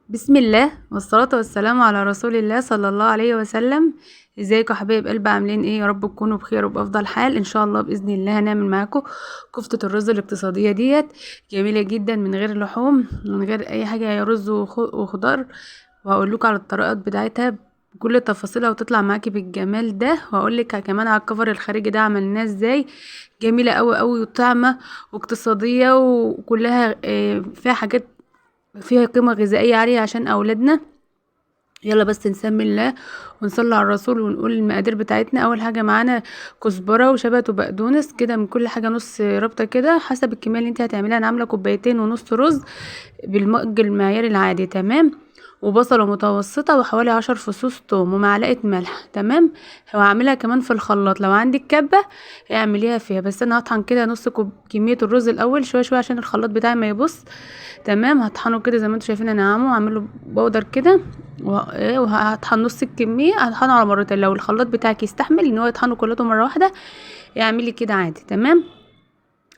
بسم الله والصلاة والسلام على رسول الله صلى الله عليه وسلم. ازيكم يا حبايب قلب؟ عاملين ايه؟ يا رب تكونوا بخير وبأفضل حال ان شاء الله. بإذن الله هنعمل معاكم كفتة الرز الاقتصادية ديت، جميلة جدا من غير لحوم، من غير اي حاجة، يا رز وخضار. وهقول لكم على الطريقات بتاعتها بكل تفاصيلها وتطلع معاكي بالجمال ده. وهقول لك كمان على الكفر الخارجي ده عملناه ازاي. جميلة قوي قوي وطعمة واقتصادية وكلها فيها حاجات فيها قيمة غذائية عالية عشان أولادنا. يلا بس نسمي الله ونصلي على الرسول ونقول المقادير بتاعتنا. أول حاجة معانا كزبرة وشبت وبقدونس، كده من كل حاجة نص ربطة كده حسب الكمية اللي انت هتعمليها. أنا عاملة كوبايتين ونص رز بالمج المعياري العادي، تمام. وبصلة متوسطة وحوالي 10 فصوص توم ومعلقة ملح، تمام. وهعملها كمان في الخلاط، لو عندك كبة اعمليها فيها، بس انا هطحن كده نص كمية الرز الاول شوية شوية عشان الخلاط بتاعي ما يبص. تمام، هطحنه كده زي ما انتوا شايفين انا عامله، واعمله بودر كده. وهطحن نص الكمية، هطحنه على مرتين. لو الخلاط بتاعك يستحمل ان هو يطحنه كلته مرة واحدة اعملي كده عادي، تمام.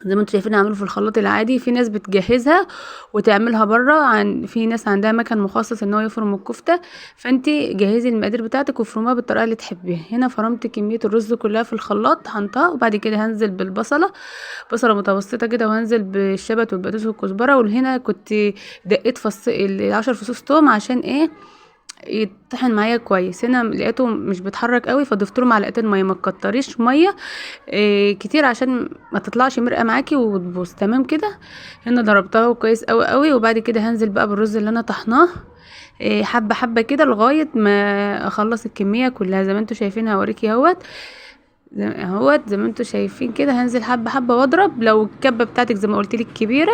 زي ما انتوا شايفين اعمله في الخلاط العادي. في ناس بتجهزها وتعملها بره، في ناس عندها مكان مخصص ان هو يفرم الكفته. فانت جهزي المقادير بتاعتك وفرموها بالطريقه اللي تحبيها. هنا فرمت كميه الرز كلها في الخلاط طحنتها، وبعد كده هنزل بالبصله، بصله متوسطه كده، وهنزل بالشبت والبقدونس والكزبره. وهنا كنت دقيت 10 فصوص توم عشان ايه؟ يتطحن معايا كويس. هنا لقيته مش بيتحرك قوي فضفت له معلقتين ميه، ما تكتريش ميه كتير عشان ما تطلعش مرقه معاكي وتبوظ، تمام كده. هنا ضربتها كويس قوي قوي، وبعد كده هنزل بقى بالرز اللي انا طحناه حبه حبه كده لغايه ما اخلص الكميه كلها. زي ما انتوا شايفين هوريكي اهوت، زي ما انتوا شايفين كده هنزل حبه حبه واضرب. لو الكبه بتاعتك زي ما قلت لك كبيره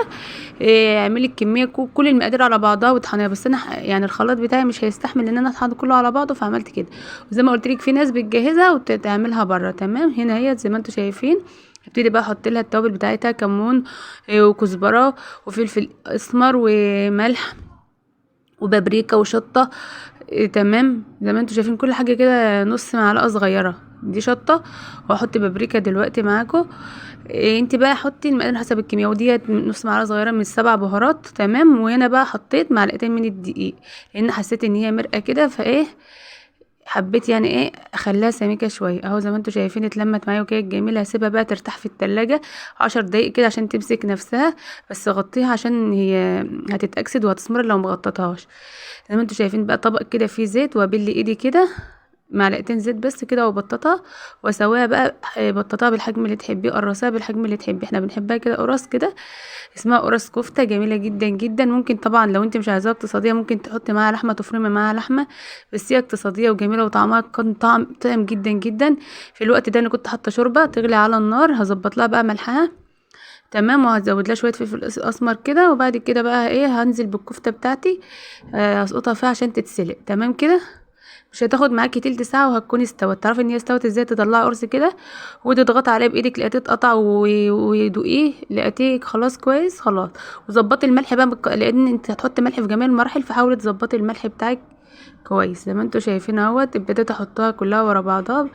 اعملي الكميه كل المقادير على بعضها وطحنيها. بس انا يعني الخلاط بتاعي مش هيستحمل ان انا اطحن كله على بعضه، فعملت كده. وزي ما قلت لك في ناس بتجهزها وتعملها بره، تمام. هنا هي زي ما انتوا شايفين هبتدي بقى احط لها التوابل بتاعتها، كمون وكزبره وفلفل اسمر وملح وبابريكا وشطه تمام. زي ما انتوا شايفين كل حاجه كده نص معلقه صغيره دي شطه. واحط بابريكا دلوقتي معاكم. انت بقى حطي المقادير حسب الكميه، وديت نص معلقه صغيره من السبع بهارات، تمام. وهنا بقى حطيت معلقتين من الدقيق لان حسيت ان هي مرقه كده، فايه حبيت يعني ايه اخليها سميكه شويه. اهو زي ما انتوا شايفين اتلمت معايا وكانت جميله. هسيبها بقى ترتاح في التلاجة 10 دقايق كده عشان تمسك نفسها. بس غطيها عشان هي هتتأكسد وهتسمر لو مغططهاش. زي ما انتوا شايفين بقى طبق كده فيه زيت، وابل ايدي كده معلقتين زيت بس كده وبططها واسويها بقى. بططها بالحجم اللي تحبيه، قرصها بالحجم اللي تحبيه. احنا بنحبها كده قرص كده، اسمها قرص كفته، جميله جدا جدا. ممكن طبعا لو انت مش عايزاها اقتصاديه ممكن تحطي معاها لحمه، تفرمي معاها لحمه. بس هي اقتصاديه وجميله وطعمها كان طعم جدا جدا. في الوقت ده انا كنت حاطه شوربه تغلي على النار، هظبط لها بقى ملحها، تمام. وهزود لها شويه فلفل اسمر كده. وبعد كده بقى ايه هنزل بالكفته بتاعتي هسقطها فيها عشان تتسلق، تمام كده. مش هتاخد معاكي تلت ساعه وهتكوني استوت. تعرفي ان هي استوت ازاي؟ تطلعي قرص كده وتضغطي عليه بايدك لقيتيه اتقطع ودوقيه لقيتيه خلاص كويس خلاص. وظبطي الملح بقى لان انت هتحطي ملح في جميع المراحل، فحاولي تظبطي الملح بتاعك كويس. زي ما انتوا شايفين اهوت ابتديت احطها كلها ورا بعضها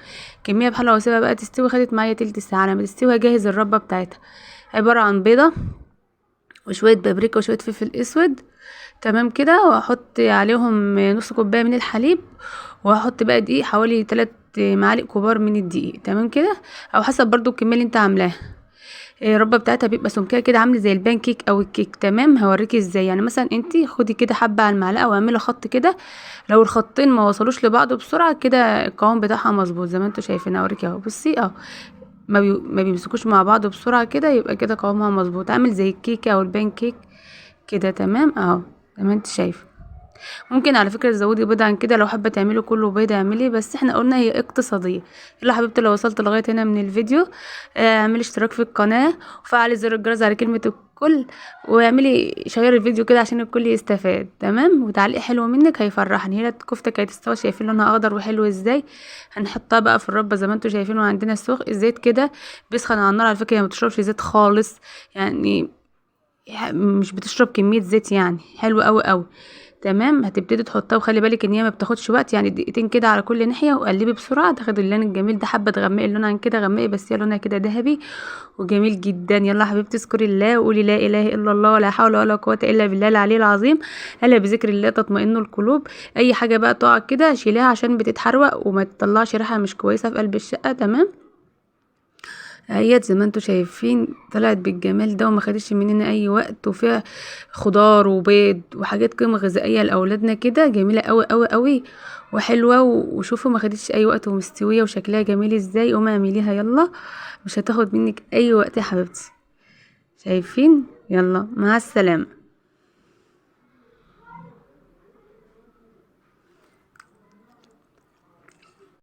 كميه بحاله واسيبها بقى تستوي. خدت معايا تلت ساعه. لما تستوي اجهز الربه بتاعتها، عباره عن بيضه وشويه بابريكا وشويه فلفل اسود، تمام كده. واحط عليهم نص كوبايه من الحليب، وهحط بقى دقيق حوالي 3 معالق كبار من الدقيق، تمام كده. او حسب برضو الكميه اللي انت عاملاها. الربه بتاعتها بيبقى سمكها كده عامل زي البان كيك او الكيك، تمام. هوريكي ازاي. يعني مثلا انت خدي كده حبه على المعلقه واعملي خط كده. لو الخطين ما وصلوش لبعض بسرعه كده القوام بتاعها مظبوط. زي ما انتوا شايفين اوريكي اهو، بصي اهو ما بيمسكوش مع بعض بسرعه كده، يبقى كده قوامها مظبوط عامل زي الكيكه او البان كيك كده، تمام اهو. زي ما انت شايفه. ممكن على فكرة تزودي بيض عن كده لو حابة تعملي كله بيض اعملي، بس احنا قلنا هي اقتصادية. يلا حبيبتي لو وصلت لغاية هنا من الفيديو اعملي اشتراك في القناة وفعلي زر الجرس على كلمة الكل، واعملي شير الفيديو كده عشان الكل يستفاد، تمام. وتعليق حلو منك هيفرحني. هنا الكفتة كانت تستوي، شايفين لونها اخضر وحلو ازاي. هنحطها بقى في الربة زي ما انتوا شايفين. وعندنا الزيت كده بيسخن على النار. على فكرة هي ما بتشربش زيت خالص، يعني مش بتشرب كمية زيت، يعني حلو قوي قوي، تمام. هتبتدي تحطها وخلي بالك ان هي ما بتاخدش وقت، يعني دقيقتين كده على كل ناحيه، وقلبي بسرعه تاخدي اللون الجميل ده. حابه تغمقي اللون عن كده غمقي، بس هي لونها كده ذهبي وجميل جدا. يلا يا حبيبتي اذكري الله وقولي لا اله الا الله ولا حول ولا قوه الا بالله العلي العظيم. الا بذكر الله تطمئن القلوب. اي حاجه بقى تقع كده شيليها عشان بتتحروق وما تطلعش ريحه مش كويسه في قلب الشقه. تمام. اهيت زي ما انتوا شايفين طلعت بالجمال ده وما خدتش مننا اي وقت، وفيها خضار وبيض وحاجات قيمه غذائيه لاولادنا كده، جميله قوي قوي قوي وحلوه. وشوفوا ما خدتش اي وقت ومستويه وشكلها جميل ازاي. قومي اعمليها يلا، مش هتاخد منك اي وقت يا حبيبتي. شايفين؟ يلا مع السلامه.